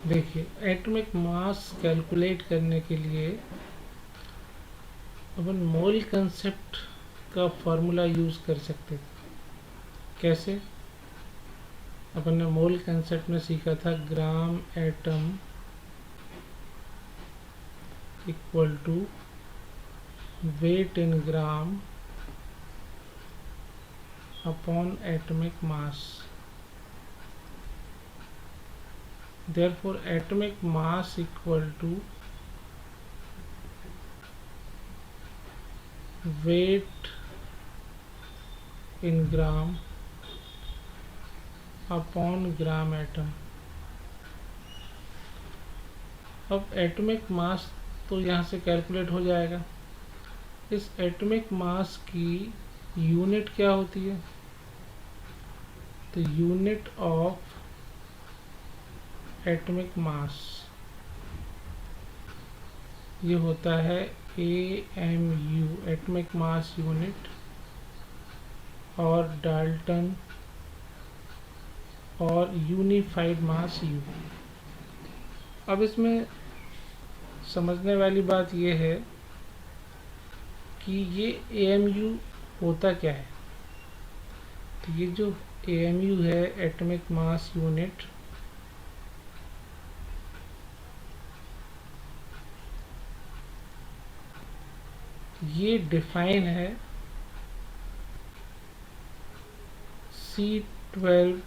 देखिए, atomic mass calculate करने के लिए अपन मोल कंसेप्ट का फॉर्मूला यूज़ कर सकते थे। कैसे? अपन ने मोल कंसेप्ट में सीखा था gram atom equal to weight in gram upon atomic mass. Therefore, atomic mass equal to weight in gram upon gram atom। अब एटॉमिक मास तो यहाँ से कैलकुलेट हो जाएगा। इस एटॉमिक मास की यूनिट क्या होती है? तो यूनिट ऑफ एटॉमिक मास ये होता है AMU, एटॉमिक मास यूनिट, और डाल्टन और यूनिफाइड मास U। अब इसमें समझने वाली बात ये है कि ये AMU होता क्या है। तो ये जो AMU है, एटॉमिक मास यूनिट, ये डिफाइन है C12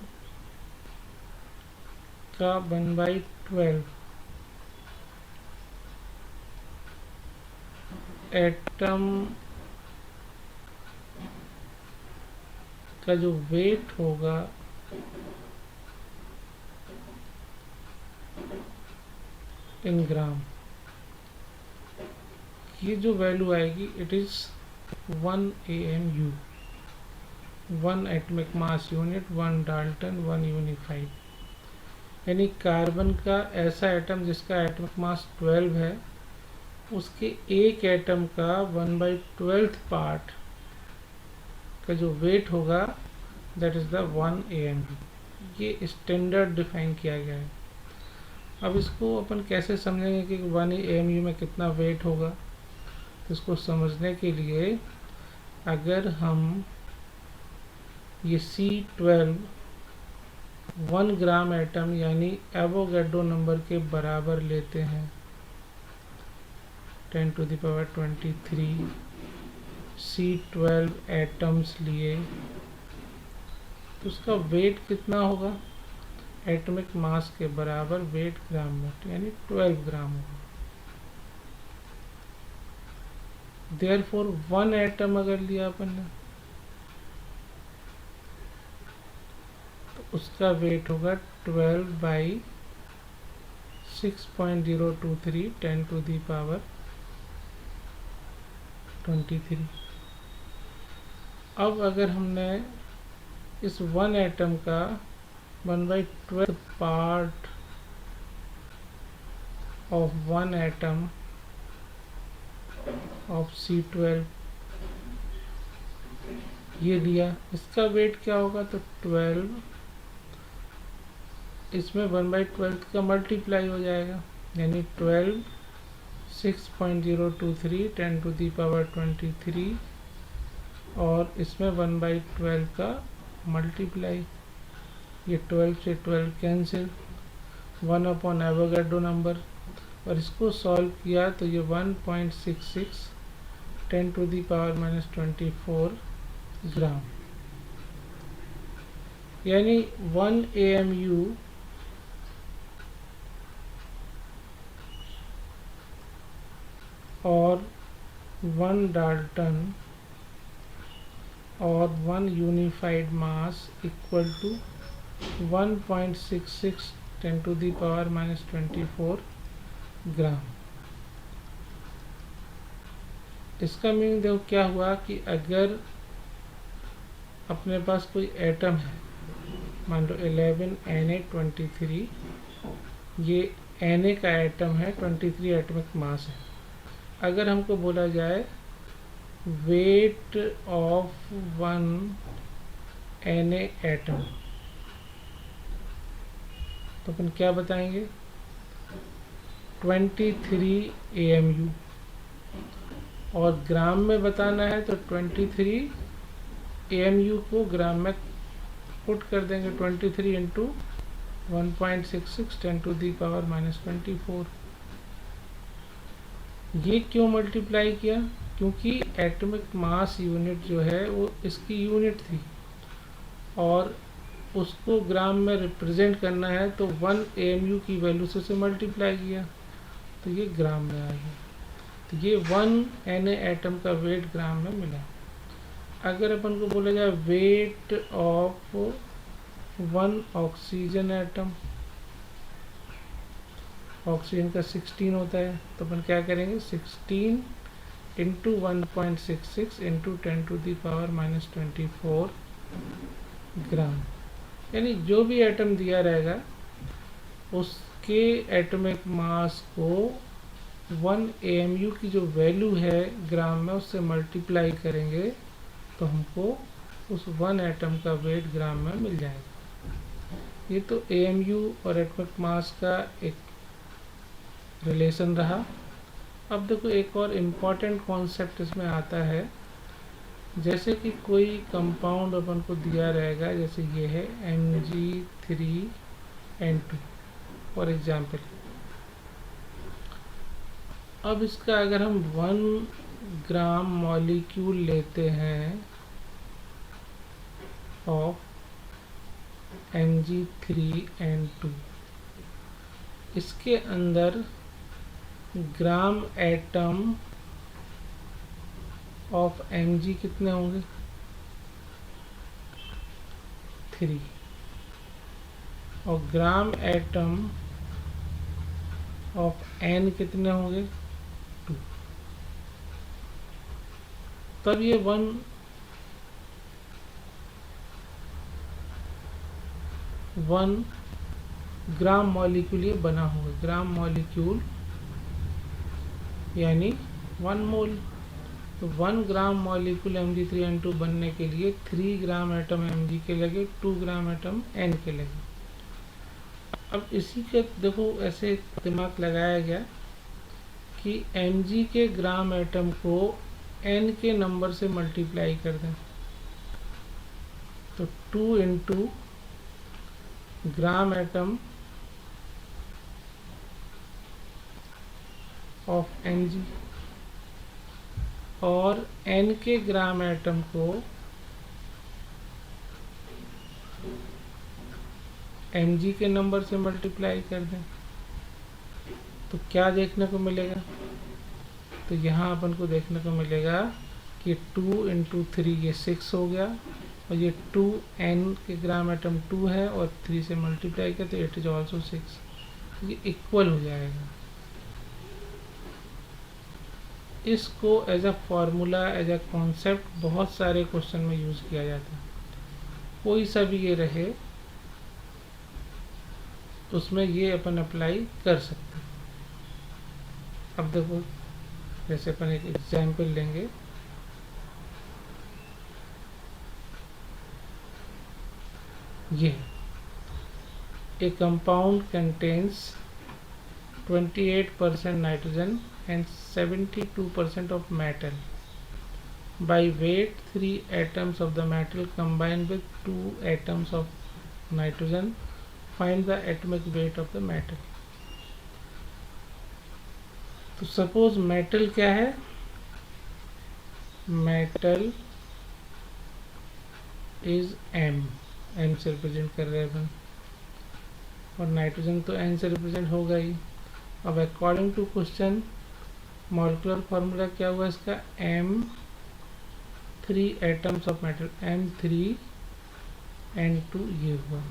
का 1/12 एटम का जो वेट होगा इन ग्राम, ये जो वैल्यू आएगी it is 1 AMU, 1 atomic mass unit, 1 Dalton, 1 unified. यानी कार्बन का ऐसा एटम जिसका एटॉमिक मास 12 है, उसके एक एटम का 1/12 पार्ट का जो वेट होगा दैट इज द 1 AMU। ये स्टैंडर्ड डिफाइन किया गया है। अब इसको अपन कैसे समझेंगे कि 1 AMU में कितना वेट होगा? तो इसको समझने के लिए अगर हम ये C12 1 ग्राम एटम यानी एवोगैड्रो नंबर के बराबर लेते हैं, 10⁻23 C12 एटम्स लिए, तो उसका वेट कितना होगा? एटॉमिक मास के बराबर वेट ग्राम में, यानी 12 ग्राम होगा। देयरफॉर 1 एटम अगर लिया अपन ने तो उसका वेट होगा 12/6.023 10⁻23। अब अगर हमने इस 1 एटम का 1/12 part of 1 atom of C12 ये लिया, इसका वेट क्या होगा? तो 12 इसमें 1/12 का मल्टीप्लाई हो जाएगा, यानी 12 6.023 10⁻23 और इसमें 1/12 का मल्टीप्लाई, ये 12 से 12 कैंसिल, 1 अपॉन एवोगैड्रो नंबर, और इसको सॉल्व किया तो ये 1.66 10⁻⁻24 ग्राम, यानी 1 AMU और 1 डाल्टन और 1 यूनिफाइड मास इक्वल टू 1.66 10⁻⁻24 ग्राम। इसका मीनिंग देखो क्या हुआ कि अगर अपने पास कोई एटम है, मान लो 11Na23, ये Na का एटम है, 23 एटॉमिक मास है। अगर हमको बोला जाए वेट ऑफ 1 Na एटम, तो अपन क्या बताएंगे? 23 AMU, और ग्राम में बताना है तो 23 AMU को ग्राम में पुट कर देंगे। 23 इंटू 1.66 10⁻⁻²4। ये क्यों मल्टीप्लाई किया? क्योंकि एटॉमिक मास यूनिट जो है वो इसकी यूनिट थी और उसको ग्राम में रिप्रेजेंट करना है, तो 1 AMU की वैल्यू से मल्टीप्लाई किया तो ये ग्राम में आ गया। तो ये 1 Na एटम का वेट ग्राम में मिला। अगर अपन को बोला जाए weight of 1 oxygen atom, oxygen का 16 होता है, तो अपन क्या करेंगे 16 इंटू 1.66 इंटू 10⁻⁻24 ग्राम। यानी जो भी एटम दिया रहेगा उसके एटॉमिक मास को 1 AMU की जो वैल्यू है ग्राम में उससे मल्टीप्लाई करेंगे तो हमको उस 1 एटम का वेट ग्राम में मिल जाएगा। ये तो AMU और एटॉमिक मास का एक रिलेशन रहा। अब देखो एक और इम्पॉर्टेंट कॉन्सेप्ट इसमें आता है, जैसे कि कोई कंपाउंड अपन को दिया रहेगा, जैसे ये है Mg3N2 फॉर एग्जाम्पल। अब इसका अगर हम 1 ग्राम मॉलिक्यूल लेते हैं ऑफ Mg3N2, इसके अंदर ग्राम एटम ऑफ Mg कितने होंगे 3, और ग्राम एटम ऑफ N कितने होंगे 2। तब ये 1 ग्राम मॉलिक्यूल ये बना होगा। ग्राम मॉलिक्यूल यानी 1 मोल। तो 1 ग्राम मॉलिक्यूल Mg3N2 बनने के लिए 3 ग्राम एटम Mg के लगे, 2 ग्राम एटम N के लगे। अब इसी के देखो ऐसे दिमाग लगाया गया कि Mg के ग्राम एटम को N के नंबर से मल्टीप्लाई कर दें, तो 2 into gram atom of Mg, और N के ग्राम एटम को Mg के नंबर से मल्टीप्लाई कर दें, तो क्या देखने को मिलेगा? तो यहाँ अपन को देखने को मिलेगा कि 2 इंटू 3 ये 6 हो गया, और ये 2 N के ग्राम एटम 2 है और 3 से मल्टीप्लाई किया तो इट इज ऑल्सो 6, ये इक्वल हो जाएगा। इसको as a formula, as a concept बहुत सारे क्वेश्चन में यूज़ किया जाता है। कोई सा भी ये रहे उसमें ये अपन अप्लाई कर सकते हैं। अब देखो जैसे अपन एक एग्जाम्पल लेंगे, ये a compound contains 28% nitrogen and 72% of metal. By weight, 3 atoms of the metal combine with 2 atoms of nitrogen. Find the atomic weight of the metal. तो सपोज मेटल क्या है? मेटल इज M से represent कर रहे हैं, और nitrogen तो N से रिप्रेजेंट होगा ही। अब according to question molecular formula क्या हुआ इसका? M3 atoms of metal, M3N2 ये हुआ,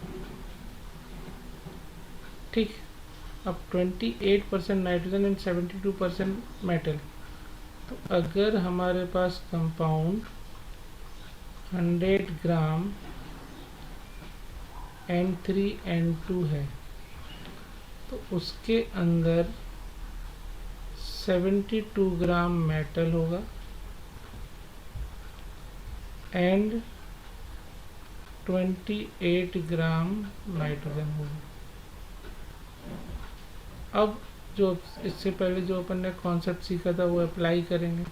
ठीक। अब 28% नाइट्रोजन एंड 72% मेटल, तो अगर हमारे पास कंपाउंड 100 ग्राम M3N2 है, तो उसके अंदर 72 ग्राम मेटल होगा एंड 28 ग्राम नाइट्रोजन होगा। अब जो इससे पहले जो अपन ने कॉन्सेप्ट सीखा था वो अप्लाई करेंगे।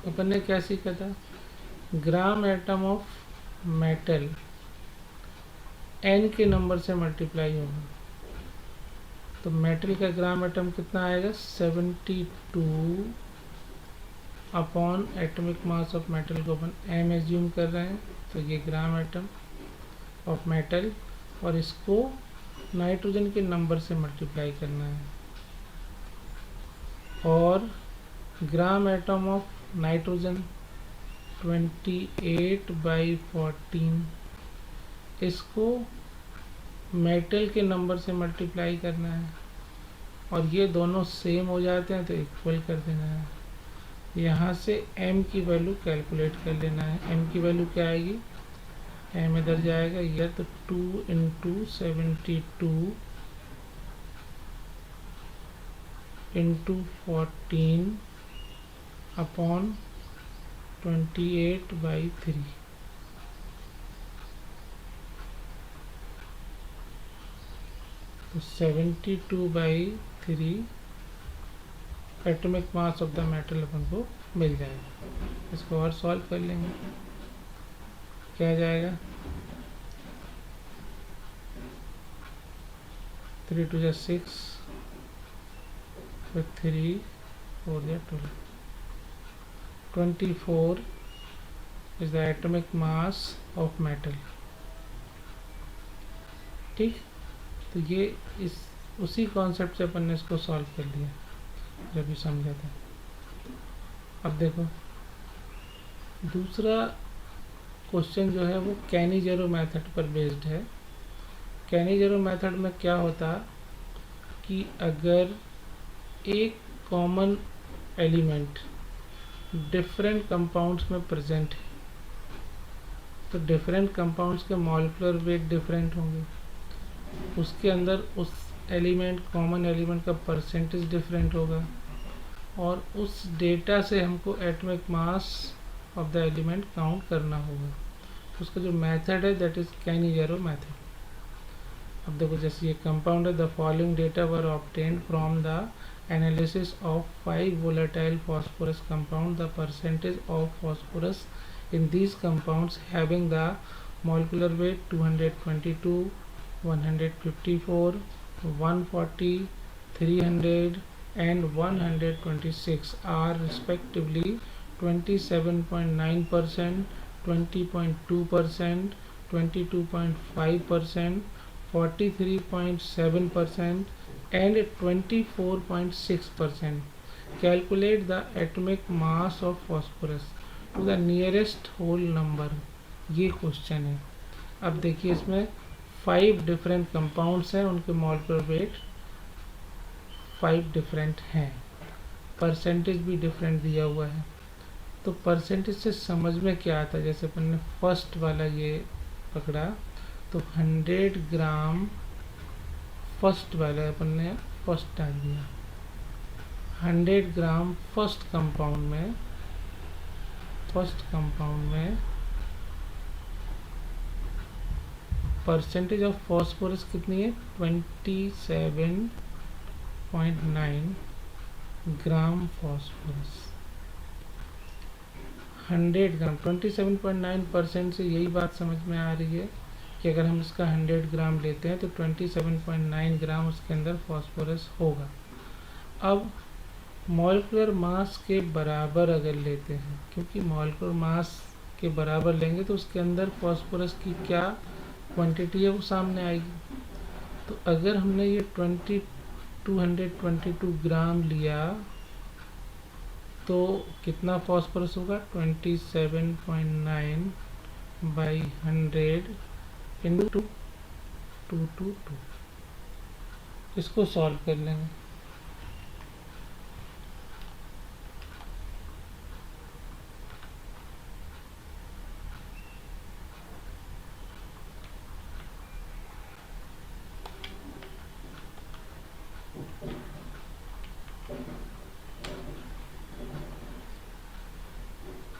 अपन ने क्या सीखा था? Gram atom of metal n के नंबर से मल्टीप्लाई होगा। तो मेटल का ग्राम एटम कितना आएगा? 72 upon atomic mass of metal को अपन m एज्यूम कर रहे हैं, तो ये ग्राम एटम ऑफ मेटल, और इसको नाइट्रोजन के नंबर से मल्टीप्लाई करना है। और ग्राम एटम ऑफ नाइट्रोजन 28/14, इसको मेटल के नंबर से मल्टीप्लाई करना है, और ये दोनों सेम हो जाते हैं तो इक्वल कर देना है। यहाँ से m की वैल्यू कैलकुलेट कर लेना है। m की वैल्यू क्या आएगी? m इधर जाएगा, यह तो 2 × 72 × 14 अपॉन 28/3। तो 72/3 atomic mass of the metal अपन को मिल जाएगा। इसको और सॉल्व कर लेंगे, क्या आ जाएगा? 3 × 6 with 3 4 12, 24 is the atomic mass of metal। ठीक, तो ये इस उसी कॉन्सेप्ट से अपन ने इसको सॉल्व कर लिया जब भी समझा था। अब देखो दूसरा क्वेश्चन जो है वो कैनिजेरो मेथड पर बेस्ड है। कैनिजेरो मेथड में क्या होता कि अगर एक कॉमन एलिमेंट डिफरेंट कंपाउंड्स में प्रेजेंट है तो डिफरेंट कंपाउंड्स के मॉलिक्यूलर वेट डिफरेंट होंगे, उसके अंदर उस एलिमेंट कॉमन एलिमेंट का परसेंटेज डिफरेंट होगा, और उस डेटा से हमको atomic mass of the element count करना होगा। तो उसका जो मेथड है दैट इज कैनिजेरो मेथड। अब देखो जैसे ये कंपाउंड है, the following data were obtained from the analysis of 5 volatile phosphorus compound. The percentage of phosphorus in these compounds having the molecular weight 222, 154, 140, 300 and 126 are respectively 27.9%, 20.2%, 22.5%, 43.7% and 24.6%. Calculate the atomic mass of phosphorus to the nearest whole number। ये question है। अब देखिए इसमें 5 different compounds हैं, उनके molecular weight 5 different हैं, percentage भी different दिया हुआ है। तो परसेंटेज से समझ में क्या आता है? जैसे अपन ने फर्स्ट वाला ये पकड़ा तो 100 ग्राम फर्स्ट वाला अपन ने फर्स्ट डाल दिया। 100 ग्राम फर्स्ट कंपाउंड में परसेंटेज ऑफ फॉस्फोरस कितनी है? 27.9 ग्राम फॉस्फोरस। 100 ग्राम 27.9% से यही बात समझ में आ रही है कि अगर हम इसका 100 ग्राम लेते हैं तो 27.9 ग्राम उसके अंदर फॉस्फोरस होगा। अब मॉलिक्यूलर मास के बराबर अगर लेते हैं, क्योंकि मॉलिक्यूलर मास के बराबर लेंगे तो उसके अंदर फॉस्फोरस की क्या क्वांटिटी है वो सामने आएगी। तो अगर हमने ये 222 ग्राम लिया तो कितना फॉस्फोरस होगा? 27.9/100 इंटू 222। इसको सॉल्व कर लेंगे।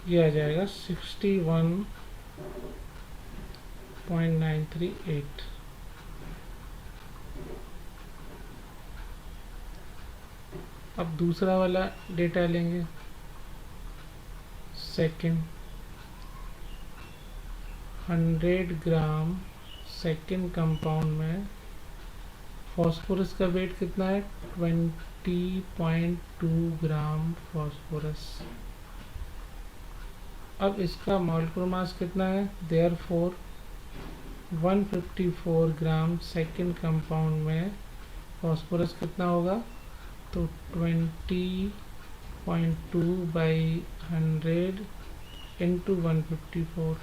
ये आ जाएगा 61.938। अब दूसरा वाला डेटा लेंगे, सेकेंड 100 ग्राम सेकेंड कंपाउंड में फॉस्फोरस का वेट कितना है, 20.2 ग्राम फॉस्फोरस। अब इसका मॉलिक्यूलर मास कितना है, देयरफॉर 154 ग्राम सेकेंड कंपाउंड में फॉस्फोरस कितना होगा, तो 20.2 बाई 100 इंटू 154।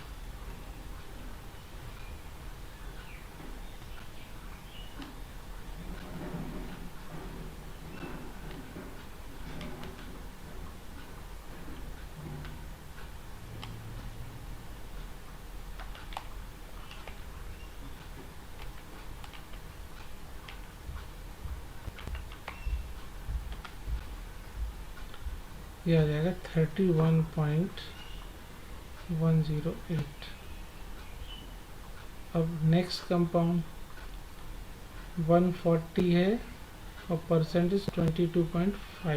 ये आ जाएगा 31.108। अब नेक्स्ट कंपाउंड 140 है और परसेंटेज 22.5 है,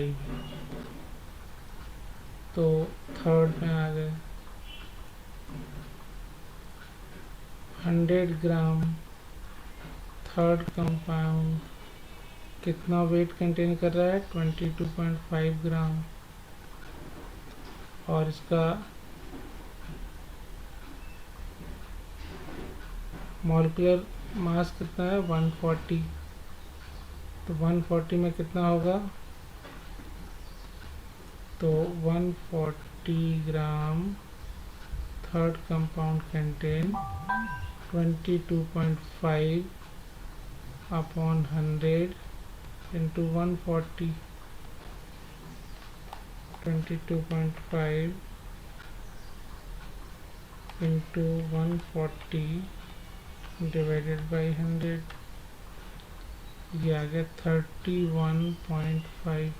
तो थर्ड में आ गए 100 ग्राम थर्ड कंपाउंड कितना वेट कंटेन कर रहा है, 22.5 ग्राम, और इसका मॉलिक्यूलर मास कितना है, 140। तो 140 में कितना होगा, तो 140 gram third compound contain 22.5 upon 100 into 140, 22.5 into 140 divided by 100, ये आ गया 31.5।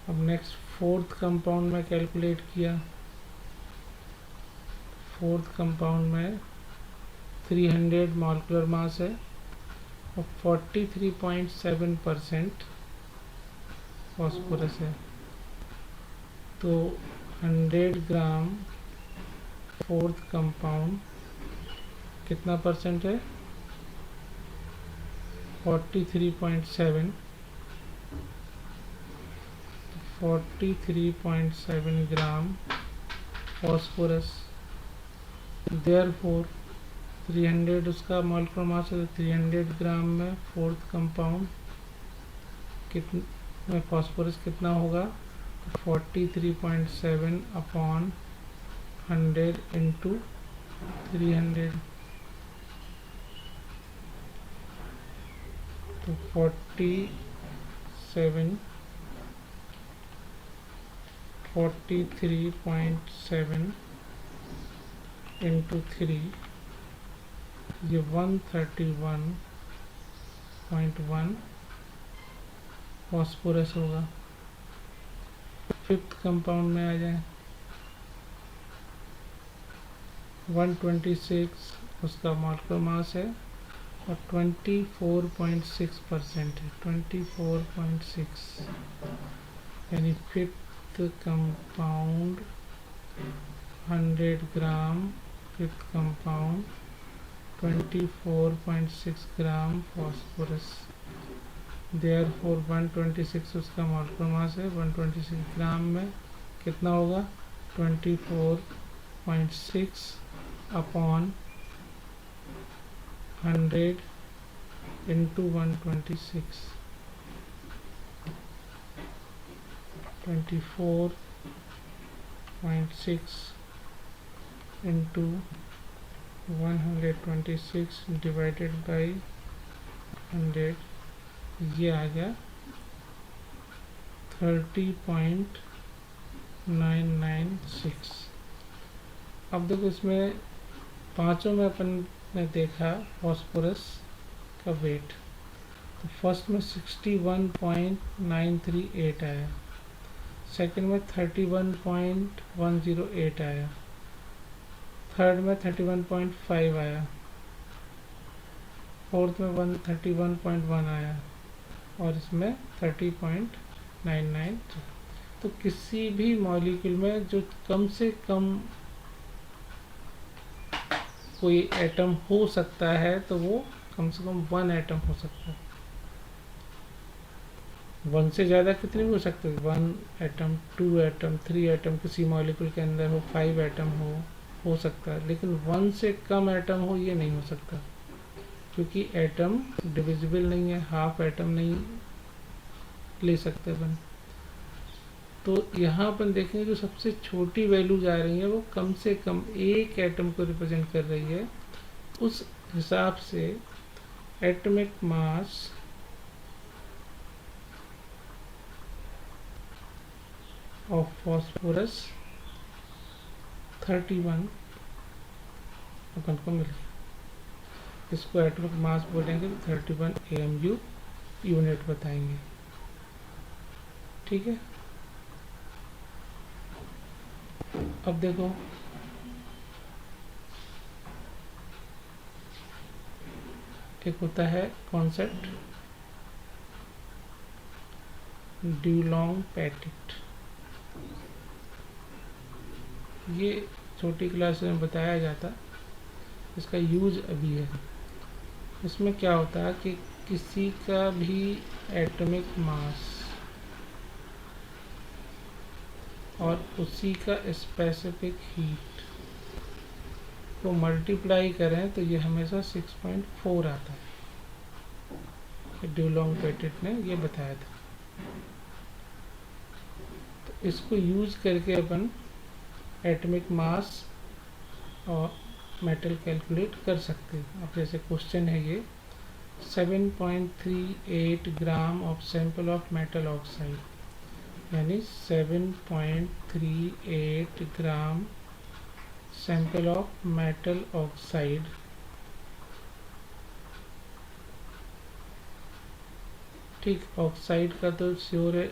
अब नेक्स्ट फोर्थ कंपाउंड में कैलकुलेट किया, फोर्थ कंपाउंड में 300 मॉलिक्यूलर मास है और 43.7% फॉस्फोरस है, तो 100 ग्राम फोर्थ कंपाउंड कितना परसेंट है, 43.7, 43.7 ग्राम फॉस्फोरस। देयरफॉर 300 उसका मॉलिक्यूलर मास है, 300 ग्राम में फोर्थ कंपाउंड कितना फॉस्फोरस कितना होगा, 43.7 अपॉन 100 इंटू 300, तो 43.7 इंटू 3, ये 131.1 फॉस्फोरस होगा। फिफ्थ कंपाउंड में आ जाए, 126 उसका मॉलिक्यूलर मास है और 24.6% है, 24.6, यानी फिफ्थ कंपाउंड 100 ग्राम फिफ्थ कंपाउंड 24.6 ग्राम फॉस्फोरस। देयरफॉर 126 उसका मॉलिक्यूलर मास है, 126 ग्राम में कितना होगा, 24.6 upon 100 into 126, 24.6 into 126 divided by 100, ये आ गया 30.996। अब देखो इसमें पांचों में अपन ने देखा फॉस्फोरस का वेट, तो फर्स्ट में 61.938 आया, सेकंड में 31.108 आया, थर्ड में 31.5 आया, फोर्थ में 131.1 आया और इसमें 30.99। तो किसी भी मॉलिक्यूल में जो कम से कम कोई एटम हो सकता है तो वो कम से कम 1 एटम हो सकता है। 1 से ज़्यादा कितने भी हो सकते हैं, 1 एटम, 2 एटम, 3 एटम किसी मॉलिक्यूल के अंदर हो, 5 एटम हो सकता है, लेकिन 1 से कम एटम हो ये नहीं हो सकता, क्योंकि एटम डिविजिबल नहीं है, हाफ एटम नहीं ले सकते अपन। तो यहाँ अपन देखेंगे जो सबसे छोटी वैल्यू जा रही है वो कम से कम 1 एटम को रिप्रेजेंट कर रही है। उस हिसाब से एटॉमिक मास ऑफ फॉस्फोरस 31 अपन को मिल, इसको एटॉमिक मास बोलेंगे तो 31 AMU यूनिट बताएंगे। ठीक है, अब देखो एक होता है कॉन्सेप्ट ड्यूलॉन्ग पेटिट, ये छोटी क्लास में बताया जाता, इसका यूज अभी है। इसमें क्या होता है कि किसी का भी एटॉमिक मास और उसी का स्पेसिफिक हीट को मल्टीप्लाई करें तो ये हमेशा 6.4 आता है। ड्यूलॉन्ग पेटिट ने ये बताया था। तो इसको यूज करके अपन एटॉमिक मास और मेटल कैलकुलेट कर सकते हैं। अब जैसे क्वेश्चन है ये 7.38 gram of sample of metal oxide, यानी 7.38 gram sample of metal oxide ठीक, ऑक्साइड का तो श्योर है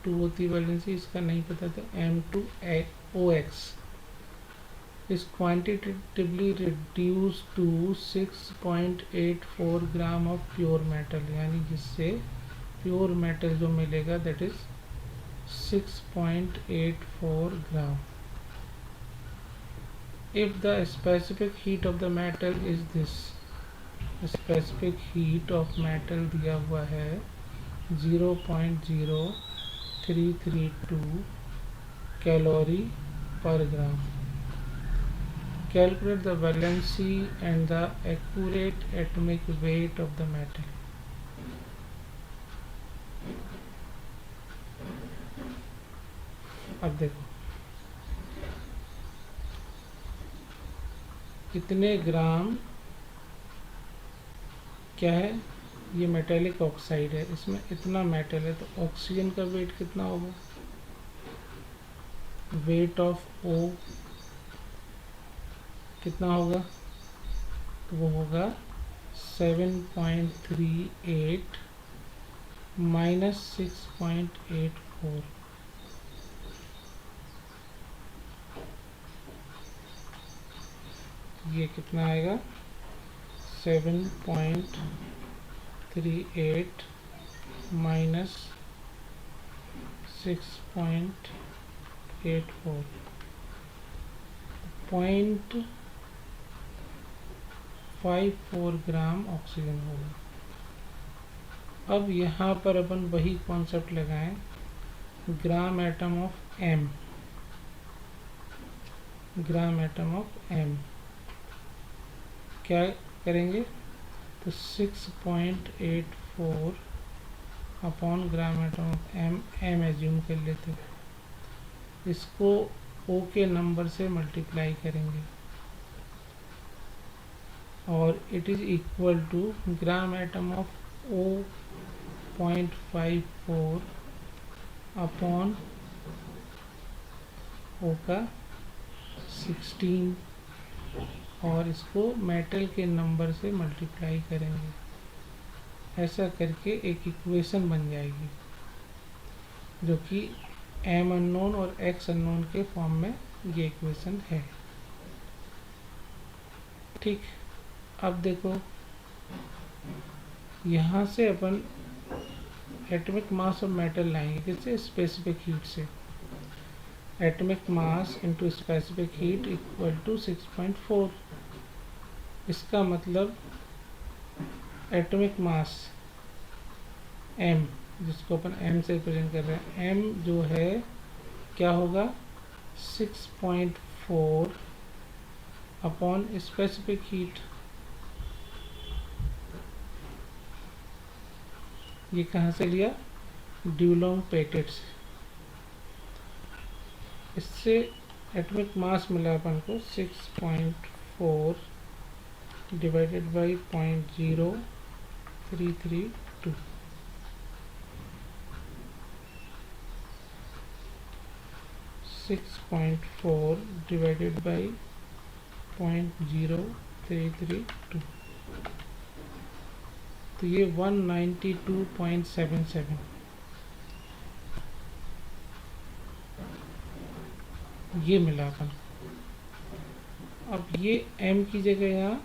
2 होती वैलेंसी, इसका नहीं पता था। M2OX is quantitatively reduced to 6.84 gram of pure metal, यानी जिससे प्योर मेटल जो मिलेगा that is 6.84 gram. If the specific heat of the metal is this, specific heat of metal दिया हुआ है 0.0332 कैलोरी पर ग्राम। Calculate the valency and the accurate atomic weight of the metal. अब देखो कितने ग्राम क्या है, ये मेटेलिक ऑक्साइड है, इसमें इतना मेटल है, तो ऑक्सीजन का वेट कितना होगा, वेट ऑफ ओ कितना होगा, तो वो होगा 7.38 माइनस 6.84, ये कितना आएगा 7.38 माइनस 6.84, 0.54 ग्राम ऑक्सीजन होगा। अब यहाँ पर अपन वही कॉन्सेप्ट लगाएं, gram atom of M, gram atom of M क्या करेंगे, तो 6.84 upon gram atom of M, M assume कर लेते हैं, इसको ओ के नंबर से मल्टीप्लाई करेंगे और it is equal to gram atom of O 0.54 upon O का 16 और इसको मेटल के नंबर से मल्टीप्लाई करेंगे। ऐसा करके एक इक्वेशन बन जाएगी जो कि एम अननोन और एक्स अननोन के फॉर्म में ये इक्वेशन है। ठीक, अब देखो यहाँ से अपन एटॉमिक मास ऑफ मेटल लाएंगे किससे, स्पेसिफिक हीट से। Atomic mass into specific heat equal to 6.4। इसका मतलब एटॉमिक मास m, जिसको अपन m से रिप्रेजेंट कर रहे हैं, m जो है क्या होगा 6.4 अपॉन स्पेसिफिक हीट। ये कहाँ से लिया, ड्यूलॉन्ग पेटेट से। इससे एटॉमिक मास मिला अपन को 6.4 डिवाइडेड बाई 0.0332। 6.4 डिवाइडेड बाई 0.0332, तो ये 192.77 ये मिला अपन। अब ये m की जगह यहाँ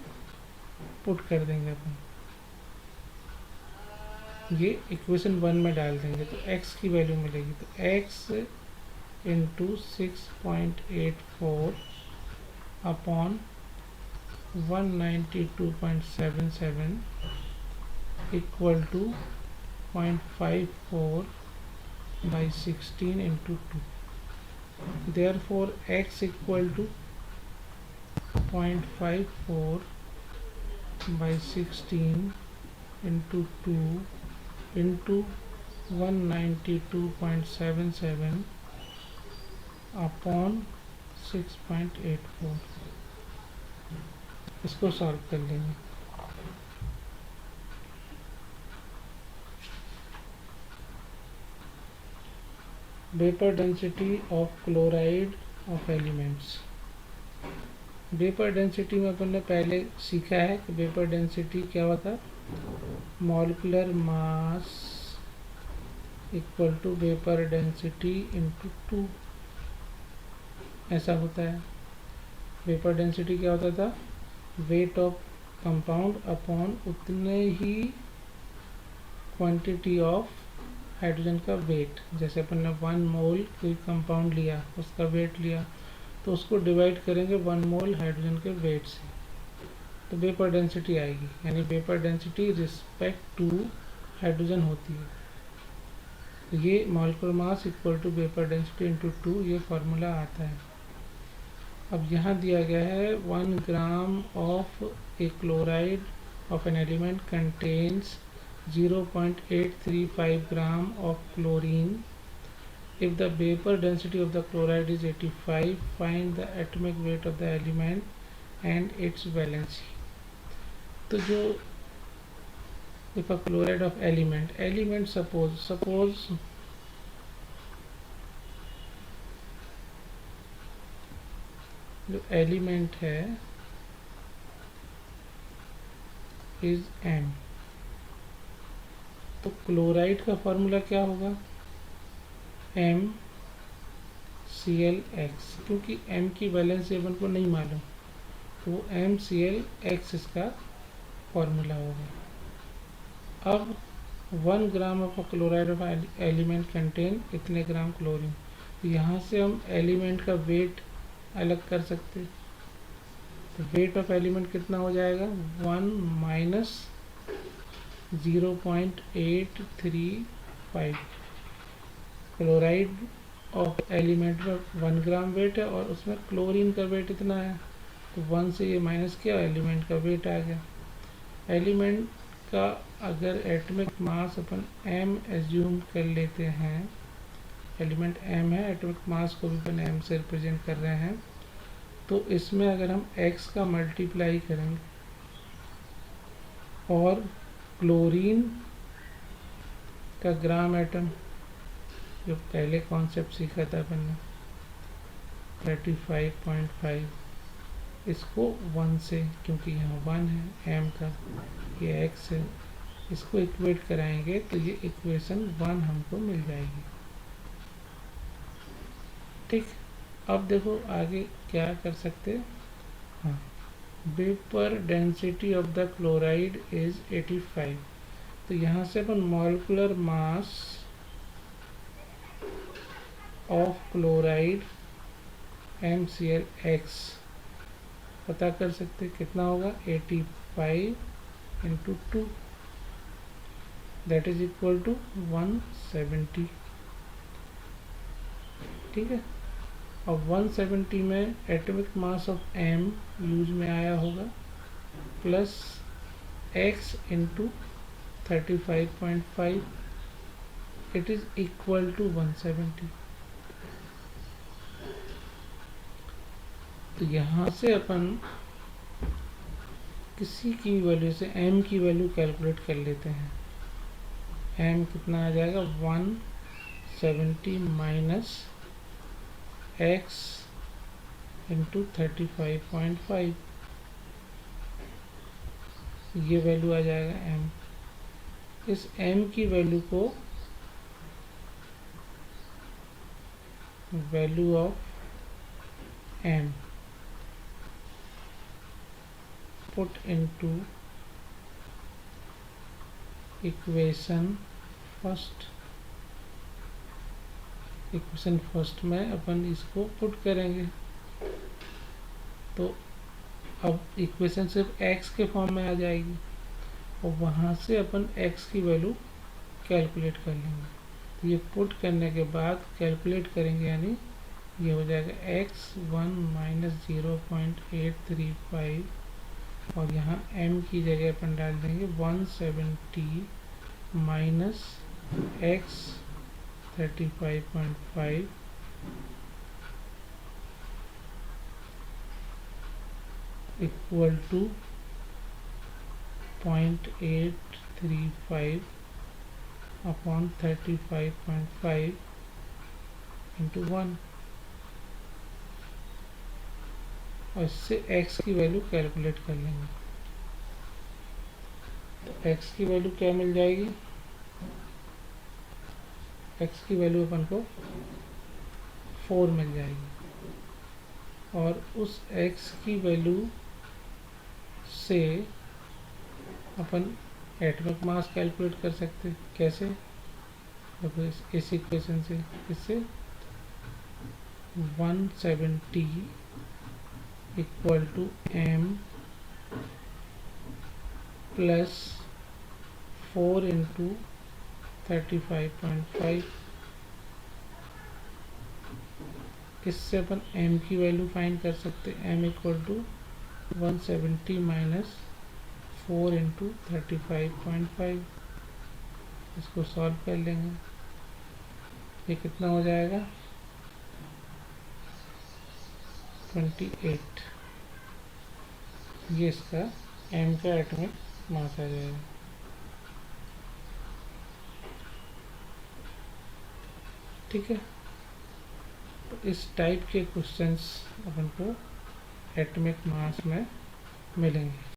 पुट कर देंगे अपन, ये इक्वेशन 1 में डाल देंगे तो x की वैल्यू मिलेगी, तो x into 6.84 upon 192.77 equal to 0.54 by 16 into 2. Therefore x equal to 0.54 by 16 into 2 into 192.77 upon 6.84। इसको सॉल्व कर लेंगे। Vapour density of chloride of elements. Vapour density में अपन ने पहले सीखा है कि वेपर डेंसिटी क्या होता है, molecular mass equal to vapour density into 2, ऐसा होता है। वेपर डेंसिटी क्या होता था, वेट ऑफ कंपाउंड अपॉन उतने ही क्वांटिटी ऑफ हाइड्रोजन का वेट। जैसे अपन ने 1 मोल कोई कंपाउंड लिया, उसका वेट लिया, तो उसको डिवाइड करेंगे 1 मोल हाइड्रोजन के वेट से, तो वेपर डेंसिटी आएगी। यानी vapour density respect to hydrogen होती है। तो ये molecular mass equal to vapour density into 2, ये फार्मूला आता है। अब यहाँ दिया गया है 1 gram of A chloride of an element contains 0.835 gram of chlorine. If the vapor density of the chloride is 85, find the atomic weight of the element and its valency. तो जो if a chloride of element suppose जो element है is M, तो chloride का formula क्या होगा, MClX, क्योंकि M की वैलेंसी अपन को नहीं मालूम, तो MClX इसका फॉर्मूला होगा। अब 1 gram of chloride of element contain इतने ग्राम क्लोरीन, तो यहाँ से हम एलिमेंट का वेट अलग कर सकते, तो वेट ऑफ एलिमेंट कितना हो जाएगा, 1 माइनस 0.835। क्लोराइड ऑफ एलिमेंट में 1 ग्राम वेट है और उसमें क्लोरीन का वेट इतना है, तो 1 से ये माइनस किया, एलिमेंट का वेट आ गया। एलिमेंट का अगर एटॉमिक मास अपन m एज्यूम कर लेते हैं, एलिमेंट m है, एटॉमिक मास को भी अपन m से रिप्रेजेंट कर रहे हैं, तो इसमें अगर हम x का मल्टीप्लाई करेंगे और क्लोरीन का ग्राम एटम, जो पहले कॉन्सेप्ट सीखा था अपन ने 35.5, इसको 1 से, क्योंकि यहाँ 1 है m का, ये x है, इसको इक्वेट कराएंगे तो ये इक्वेशन 1 हमको मिल जाएगी। ठीक, अब देखो आगे क्या कर सकते हैं। हाँ, vapour density of the chloride is 85, तो तो यहाँ से अपन molecular mass of chloride MCl(X) पता कर सकते हैं। कितना होगा 85 इंटू 2, दैट इज इक्वल टू 170। ठीक है, और 170 में atomic mass of M use में आया होगा, plus X into 35.5, it is equal to 170। तो यहाँ से अपन किसी की वैल्यू से M की वैल्यू कैलकुलेट कर लेते हैं। M कितना आ जाएगा 170 माइनस X इंटू 35.5, ये वैल्यू आ जाएगा M। इस M की वैल्यू को value of M put into equation first में अपन इसको पुट करेंगे। तो अब इक्वेशन सिर्फ x के फॉर्म में आ जाएगी और वहाँ से अपन x की वैल्यू कैलकुलेट कर लेंगे। तो ये पुट करने के बाद कैलकुलेट करेंगे, यानी ये हो जाएगा x1 माइनस 0.835 और यहाँ m की जगह अपन डाल देंगे 170 minus x 35.5 equal to 0.835 upon 35.5 into 1, और इससे x की वैल्यू कैलकुलेट कर लेंगे। तो x की वैल्यू क्या मिल जाएगी, x की वैल्यू अपन को 4 मिल जाएगी, और उस x की वैल्यू से अपन एटॉमिक मास कैलकुलेट कर सकते हैं। कैसे, देखो इस इक्वेशन से, इससे 170 equal to M plus 4 into 35.5, इससे अपन M की वैल्यू फाइंड कर सकते हैं। M equal to 170 minus 4 into 35.5, इसको सॉल्व कर लेंगे। ये कितना हो जाएगा 28, ये इसका M का एटॉमिक मास आ जाएगा। ठीक है, तो इस टाइप के क्वेश्चंस अपन को एटॉमिक मास में मिलेंगे।